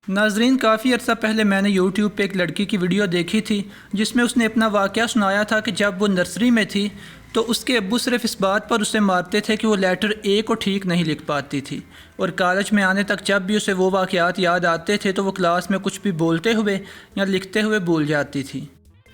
ناظرین، کافی عرصہ پہلے میں نے یوٹیوب پہ ایک لڑکی کی ویڈیو دیکھی تھی جس میں اس نے اپنا واقعہ سنایا تھا کہ جب وہ نرسری میں تھی تو اس کے ابو صرف اس بات پر اسے مارتے تھے کہ وہ لیٹر اے کو ٹھیک نہیں لکھ پاتی تھی، اور کالج میں آنے تک جب بھی اسے وہ واقعات یاد آتے تھے تو وہ کلاس میں کچھ بھی بولتے ہوئے یا لکھتے ہوئے بھول جاتی تھی۔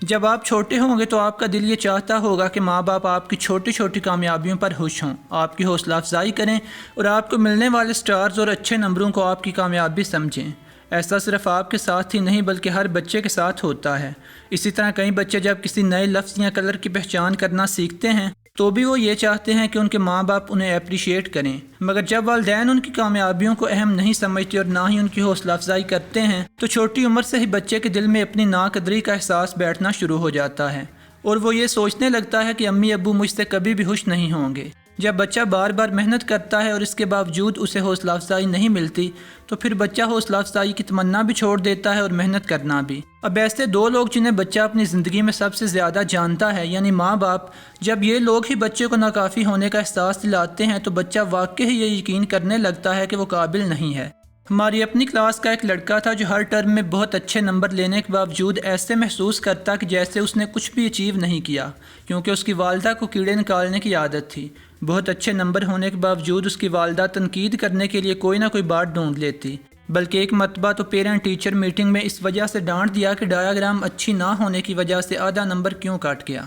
جب آپ چھوٹے ہوں گے تو آپ کا دل یہ چاہتا ہوگا کہ ماں باپ آپ کی چھوٹی چھوٹی کامیابیوں پر خوش ہوں، آپ کی حوصلہ افزائی کریں اور آپ کو ملنے والے سٹارز اور اچھے نمبروں کو آپ کی کامیابی سمجھیں۔ ایسا صرف آپ کے ساتھ ہی نہیں بلکہ ہر بچے کے ساتھ ہوتا ہے۔ اسی طرح کئی بچے جب کسی نئے لفظ یا کلر کی پہچان کرنا سیکھتے ہیں تو بھی وہ یہ چاہتے ہیں کہ ان کے ماں باپ انہیں اپریشیٹ کریں، مگر جب والدین ان کی کامیابیوں کو اہم نہیں سمجھتے اور نہ ہی ان کی حوصلہ افزائی کرتے ہیں تو چھوٹی عمر سے ہی بچے کے دل میں اپنی ناقدری کا احساس بیٹھنا شروع ہو جاتا ہے، اور وہ یہ سوچنے لگتا ہے کہ امی ابو مجھ سے کبھی بھی خوش نہیں ہوں گے۔ جب بچہ بار بار محنت کرتا ہے اور اس کے باوجود اسے حوصلہ افزائی نہیں ملتی تو پھر بچہ حوصلہ افزائی کی تمنا بھی چھوڑ دیتا ہے اور محنت کرنا بھی۔ اب ایسے دو لوگ جنہیں بچہ اپنی زندگی میں سب سے زیادہ جانتا ہے یعنی ماں باپ، جب یہ لوگ ہی بچے کو ناکافی ہونے کا احساس دلاتے ہیں تو بچہ واقعی یہ یقین کرنے لگتا ہے کہ وہ قابل نہیں ہے۔ ہماری اپنی کلاس کا ایک لڑکا تھا جو ہر ٹرم میں بہت اچھے نمبر لینے کے باوجود ایسے محسوس کرتا کہ جیسے اس نے کچھ بھی اچیو نہیں کیا، کیونکہ اس کی والدہ کو کیڑے نکالنے کی عادت تھی۔ بہت اچھے نمبر ہونے کے باوجود اس کی والدہ تنقید کرنے کے لیے کوئی نہ کوئی بات ڈھونڈ لیتی، بلکہ ایک مرتبہ تو پیرنٹ ٹیچر میٹنگ میں اس وجہ سے ڈانٹ دیا کہ ڈایاگرام اچھی نہ ہونے کی وجہ سے آدھا نمبر کیوں کٹ گیا۔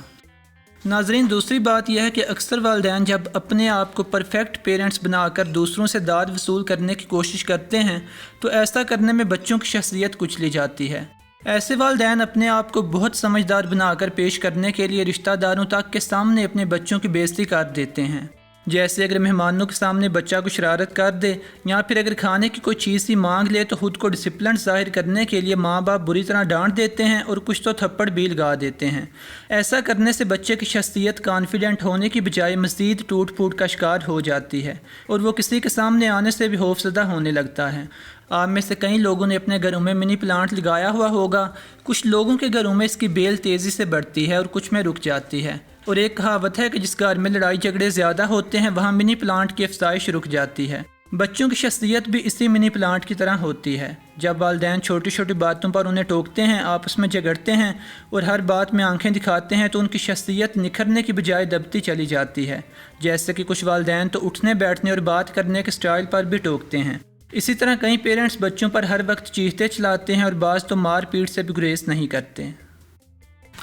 ناظرین، دوسری بات یہ ہے کہ اکثر والدین جب اپنے آپ کو پرفیکٹ پیرنٹس بنا کر دوسروں سے داد وصول کرنے کی کوشش کرتے ہیں تو ایسا کرنے میں بچوں کی شخصیت کچلی جاتی ہے۔ ایسے والدین اپنے آپ کو بہت سمجھدار بنا کر پیش کرنے کے لیے رشتہ داروں تک کے سامنے اپنے بچوں کی بے عزتی کر دیتے ہیں، جیسے اگر مہمانوں کے سامنے بچہ کو شرارت کر دے یا پھر اگر کھانے کی کوئی چیز ہی مانگ لے تو خود کو ڈسپلن ظاہر کرنے کے لیے ماں باپ بری طرح ڈانٹ دیتے ہیں اور کچھ تو تھپڑ بھی لگا دیتے ہیں۔ ایسا کرنے سے بچے کی شخصیت کانفیڈنٹ ہونے کی بجائے مزید ٹوٹ پھوٹ کا شکار ہو جاتی ہے اور وہ کسی کے سامنے آنے سے بھی خوفزدہ ہونے لگتا ہے۔ آپ میں سے کئی لوگوں نے اپنے گھروں میں منی پلانٹ لگایا ہوا ہوگا۔ کچھ لوگوں کے گھروں میں اس کی بیل تیزی سے بڑھتی ہے اور کچھ میں رک جاتی ہے، اور ایک کہاوت ہے کہ جس گھر میں لڑائی جھگڑے زیادہ ہوتے ہیں وہاں منی پلانٹ کی افزائش رک جاتی ہے۔ بچوں کی شخصیت بھی اسی منی پلانٹ کی طرح ہوتی ہے۔ جب والدین چھوٹی چھوٹی باتوں پر انہیں ٹوکتے ہیں، آپس میں جھگڑتے ہیں اور ہر بات میں آنکھیں دکھاتے ہیں تو ان کی شخصیت نکھرنے کی بجائے دبتی چلی جاتی ہے، جیسے کہ کچھ والدین تو اٹھنے بیٹھنے اور بات کرنے کے سٹائل پر بھی ٹوکتے ہیں۔ اسی طرح کئی پیرنٹس بچوں پر ہر وقت چیختے چلاتے ہیں اور بعض تو مار پیٹ سے بھی گریز نہیں کرتے۔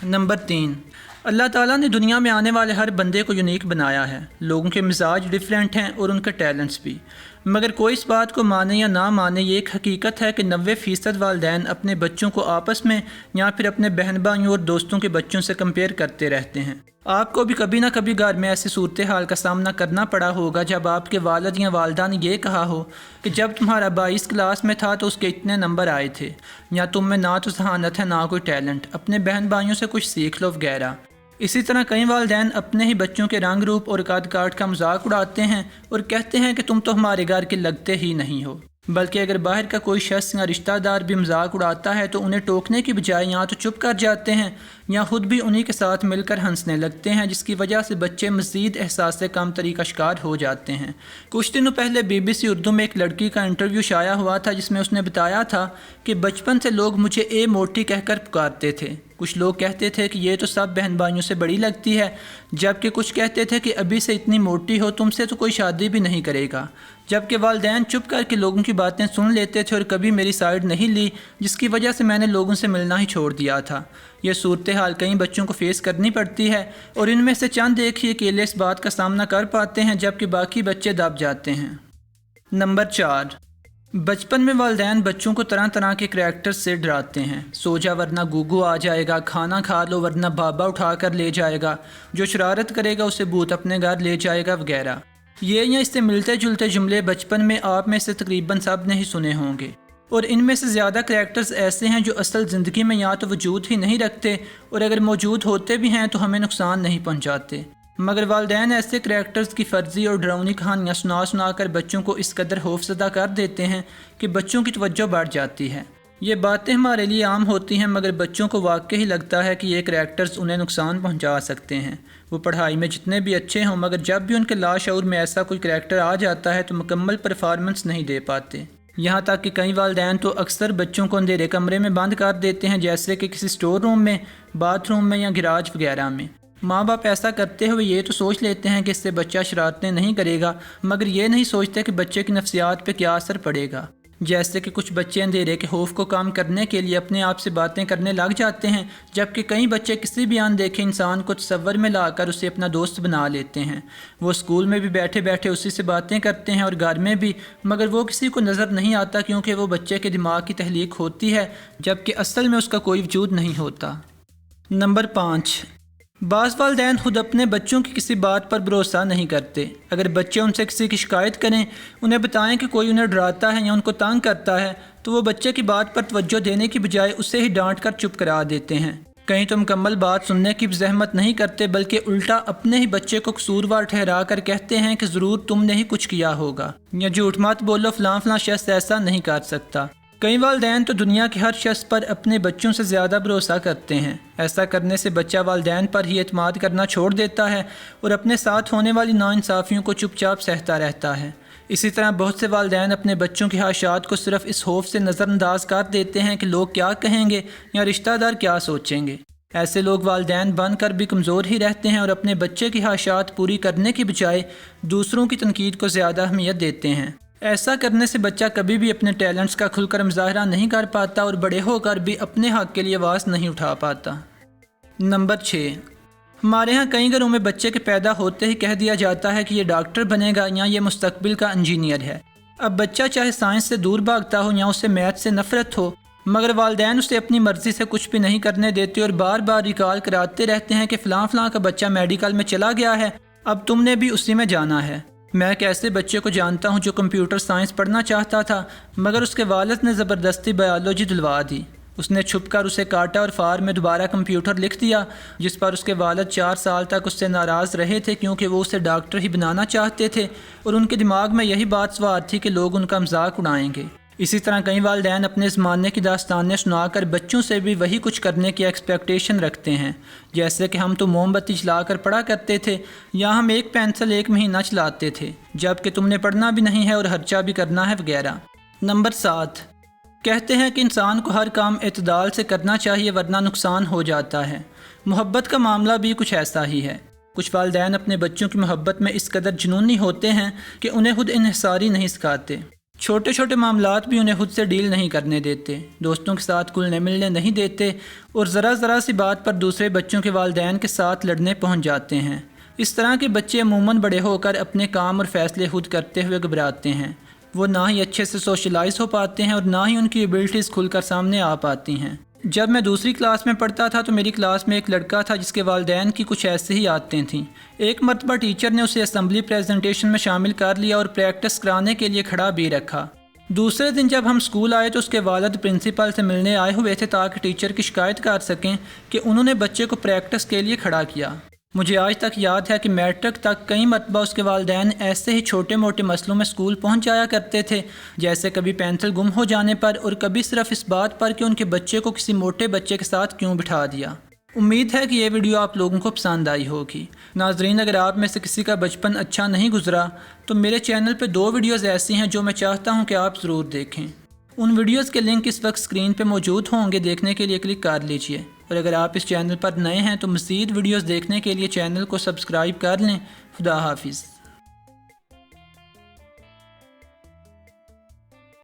نمبر 3، اللہ تعالیٰ نے دنیا میں آنے والے ہر بندے کو یونیک بنایا ہے۔ لوگوں کے مزاج ڈیفرنٹ ہیں اور ان کے ٹیلنٹس بھی، مگر کوئی اس بات کو مانے یا نہ مانے یہ ایک حقیقت ہے کہ 90% والدین اپنے بچوں کو آپس میں یا پھر اپنے بہن بھائیوں اور دوستوں کے بچوں سے کمپیئر کرتے رہتے ہیں۔ آپ کو بھی کبھی نہ کبھی گھر میں ایسی صورتحال کا سامنا کرنا پڑا ہوگا جب آپ کے والد یا والدہ نے یہ کہا ہو کہ جب تمہارا بھائی اس کلاس میں تھا تو اس کے اتنے نمبر آئے تھے، یا تم میں نہ تو ذہانت ہے نہ کوئی ٹیلنٹ، اپنے بہن بھائیوں سے کچھ سیکھ لو وغیرہ۔ اسی طرح کئی والدین اپنے ہی بچوں کے رنگ روپ اور قد کاٹ کا مذاق اڑاتے ہیں اور کہتے ہیں کہ تم تو ہمارے گھر کے لگتے ہی نہیں ہو، بلکہ اگر باہر کا کوئی شخص یا رشتہ دار بھی مذاق اڑاتا ہے تو انہیں ٹوکنے کی بجائے یا تو چپ کر جاتے ہیں یا خود بھی انہی کے ساتھ مل کر ہنسنے لگتے ہیں، جس کی وجہ سے بچے مزید احساس کمتری کا شکار ہو جاتے ہیں۔ کچھ دنوں پہلے BBC اردو میں ایک لڑکی کا انٹرویو شائع ہوا تھا جس میں اس نے بتایا تھا کہ بچپن سے لوگ مجھے اے موٹی کہہ کر پکارتے تھے۔ کچھ لوگ کہتے تھے کہ یہ تو سب بہن بھائیوں سے بڑی لگتی ہے، جبکہ کچھ کہتے تھے کہ ابھی سے اتنی موٹی ہو تم سے تو کوئی شادی بھی نہیں کرے گا، جبکہ والدین چپ کر کے لوگوں کی باتیں سن لیتے تھے اور کبھی میری سائیڈ نہیں لی، جس کی وجہ سے میں نے لوگوں سے ملنا ہی چھوڑ دیا تھا۔ یہ صورتحال کئی بچوں کو فیس کرنی پڑتی ہے اور ان میں سے چند ایک ہی اکیلے اس بات کا سامنا کر پاتے ہیں جبکہ باقی بچے دب جاتے ہیں۔ نمبر 4، بچپن میں والدین بچوں کو طرح طرح کے کریکٹر سے ڈراتے ہیں۔ سو جا ورنہ گوگو آ جائے گا، کھانا کھا لو ورنہ بابا اٹھا کر لے جائے گا، جو شرارت کرے گا اسے بھوت اپنے گھر لے جائے گا وغیرہ۔ یہ یا اس سے ملتے جلتے جملے بچپن میں آپ میں سے تقریباً سب نے ہی سنے ہوں گے، اور ان میں سے زیادہ کریکٹرز ایسے ہیں جو اصل زندگی میں یا تو وجود ہی نہیں رکھتے اور اگر موجود ہوتے بھی ہیں تو ہمیں نقصان نہیں پہنچاتے، مگر والدین ایسے کریکٹرز کی فرضی اور ڈراؤنی کہانیاں سنا سنا کر بچوں کو اس قدر خوفزدہ کر دیتے ہیں کہ بچوں کی توجہ بڑھ جاتی ہے۔ یہ باتیں ہمارے لیے عام ہوتی ہیں مگر بچوں کو واقعی لگتا ہے کہ یہ کریکٹرز انہیں نقصان پہنچا سکتے ہیں۔ وہ پڑھائی میں جتنے بھی اچھے ہوں مگر جب بھی ان کے لاشعور میں ایسا کوئی کریکٹر آ جاتا ہے تو مکمل پرفارمنس نہیں دے پاتے۔ یہاں تک کہ کئی والدین تو اکثر بچوں کو اندھیرے کمرے میں بند کر دیتے ہیں، جیسے کہ کسی سٹور روم میں، باتھ روم میں یا گراج وغیرہ میں۔ ماں باپ ایسا کرتے ہوئے یہ تو سوچ لیتے ہیں کہ اس سے بچہ شرارتیں نہیں کرے گا، مگر یہ نہیں سوچتے کہ بچے کی نفسیات پہ کیا اثر پڑے گا۔ جیسے کہ کچھ بچے اندھیرے کے خوف کو کم کرنے کے لیے اپنے آپ سے باتیں کرنے لگ جاتے ہیں، جبکہ کئی بچے کسی بھی اندیکھے انسان کو تصور میں لا کر اسے اپنا دوست بنا لیتے ہیں۔ وہ اسکول میں بھی بیٹھے بیٹھے اسی سے باتیں کرتے ہیں اور گھر میں بھی، مگر وہ کسی کو نظر نہیں آتا کیونکہ وہ بچے کے دماغ کی تخلیق ہوتی ہے، جبکہ اصل میں اس کا کوئی وجود نہیں ہوتا۔ نمبر 5، بعض والدین خود اپنے بچوں کی کسی بات پر بھروسہ نہیں کرتے۔ اگر بچے ان سے کسی کی شکایت کریں، انہیں بتائیں کہ کوئی انہیں ڈراتا ہے یا ان کو تنگ کرتا ہے، تو وہ بچے کی بات پر توجہ دینے کی بجائے اسے ہی ڈانٹ کر چپ کرا دیتے ہیں۔ کہیں تو مکمل بات سننے کی بھی زحمت نہیں کرتے، بلکہ الٹا اپنے ہی بچے کو قصوروار ٹھہرا کر کہتے ہیں کہ ضرور تم نے ہی کچھ کیا ہوگا، یا جھوٹ مت بولو، فلاں فلاں شخص ایسا نہیں کر سکتا۔ کئی والدین تو دنیا کے ہر شخص پر اپنے بچوں سے زیادہ بھروسہ کرتے ہیں۔ ایسا کرنے سے بچہ والدین پر ہی اعتماد کرنا چھوڑ دیتا ہے اور اپنے ساتھ ہونے والی ناانصافیوں کو چپ چاپ سہتا رہتا ہے۔ اسی طرح بہت سے والدین اپنے بچوں کی خواہشات کو صرف اس خوف سے نظر انداز کر دیتے ہیں کہ لوگ کیا کہیں گے یا رشتہ دار کیا سوچیں گے۔ ایسے لوگ والدین بن کر بھی کمزور ہی رہتے ہیں اور اپنے بچے کی خواہشات پوری کرنے کی بجائے دوسروں کی تنقید کو زیادہ اہمیت دیتے ہیں۔ ایسا کرنے سے بچہ کبھی بھی اپنے ٹیلنٹس کا کھل کر مظاہرہ نہیں کر پاتا اور بڑے ہو کر بھی اپنے حق کے لیے آواز نہیں اٹھا پاتا۔ نمبر 6، ہمارے ہاں کئی گھروں میں بچے کے پیدا ہوتے ہی کہہ دیا جاتا ہے کہ یہ ڈاکٹر بنے گا یا یہ مستقبل کا انجینئر ہے۔ اب بچہ چاہے سائنس سے دور بھاگتا ہو یا اسے میتھ سے نفرت ہو، مگر والدین اسے اپنی مرضی سے کچھ بھی نہیں کرنے دیتے اور بار بار ریکال کراتے رہتے ہیں کہ فلاں فلاں کا بچہ میڈیکل میں چلا گیا ہے، اب تم نے بھی اسی میں جانا ہے۔ میں ایک ایسے بچے کو جانتا ہوں جو کمپیوٹر سائنس پڑھنا چاہتا تھا، مگر اس کے والد نے زبردستی بایولوجی دلوا دی۔ اس نے چھپ کر اسے کاٹا اور فار میں دوبارہ کمپیوٹر لکھ دیا، جس پر اس کے والد 4 سال تک اس سے ناراض رہے تھے کیونکہ وہ اسے ڈاکٹر ہی بنانا چاہتے تھے اور ان کے دماغ میں یہی بات سوار تھی کہ لوگ ان کا مذاق اڑائیں گے۔ اسی طرح کئی والدین اپنے زمانے کی داستانیں سنا کر بچوں سے بھی وہی کچھ کرنے کی ایکسپیکٹیشن رکھتے ہیں، جیسے کہ ہم تو موم بتی چلا کر پڑھا کرتے تھے، یا ہم ایک پینسل 1 مہینہ چلاتے تھے، جبکہ تم نے پڑھنا بھی نہیں ہے اور خرچہ بھی کرنا ہے وغیرہ۔ نمبر 7، کہتے ہیں کہ انسان کو ہر کام اعتدال سے کرنا چاہیے ورنہ نقصان ہو جاتا ہے۔ محبت کا معاملہ بھی کچھ ایسا ہی ہے۔ کچھ والدین اپنے بچوں کی محبت میں اس قدر جنونی ہوتے ہیں کہ انہیں خود انحصاری نہیں سکھاتے۔ چھوٹے چھوٹے معاملات بھی انہیں خود سے ڈیل نہیں کرنے دیتے، دوستوں کے ساتھ گھلنے ملنے نہیں دیتے اور ذرا سی بات پر دوسرے بچوں کے والدین کے ساتھ لڑنے پہنچ جاتے ہیں۔ اس طرح کے بچے عموماً بڑے ہو کر اپنے کام اور فیصلے خود کرتے ہوئے گھبراتے ہیں۔ وہ نہ ہی اچھے سے سوشلائز ہو پاتے ہیں اور نہ ہی ان کی ایبلٹیز کھل کر سامنے آ پاتی ہیں۔ جب میں دوسری کلاس میں پڑھتا تھا تو میری کلاس میں ایک لڑکا تھا جس کے والدین کی کچھ ایسے ہی عادتیں تھیں۔ ایک مرتبہ ٹیچر نے اسے اسمبلی پریزنٹیشن میں شامل کر لیا اور پریکٹس کرانے کے لیے کھڑا بھی رکھا۔ دوسرے دن جب ہم اسکول آئے تو اس کے والد پرنسپل سے ملنے آئے ہوئے تھے تاکہ ٹیچر کی شکایت کر سکیں کہ انہوں نے بچے کو پریکٹس کے لیے کھڑا کیا۔ مجھے آج تک یاد ہے کہ میٹرک تک کئی مرتبہ اس کے والدین ایسے ہی چھوٹے موٹے مسئلوں میں اسکول پہنچ جایا کرتے تھے، جیسے کبھی پینسل گم ہو جانے پر اور کبھی صرف اس بات پر کہ ان کے بچے کو کسی موٹے بچے کے ساتھ کیوں بٹھا دیا۔ امید ہے کہ یہ ویڈیو آپ لوگوں کو پسند آئی ہوگی۔ ناظرین، اگر آپ میں سے کسی کا بچپن اچھا نہیں گزرا تو میرے چینل پہ 2 ویڈیوز ایسی ہیں جو میں چاہتا ہوں کہ آپ ضرور دیکھیں۔ ان ویڈیوز کے لنک اس وقت اسکرین پہ موجود ہوں گے، دیکھنے کے لیے کلک کر لیجئے، اور اگر آپ اس چینل پر نئے ہیں تو مزید ویڈیوز دیکھنے کے لیے چینل کو سبسکرائب کر لیں۔ خدا حافظ۔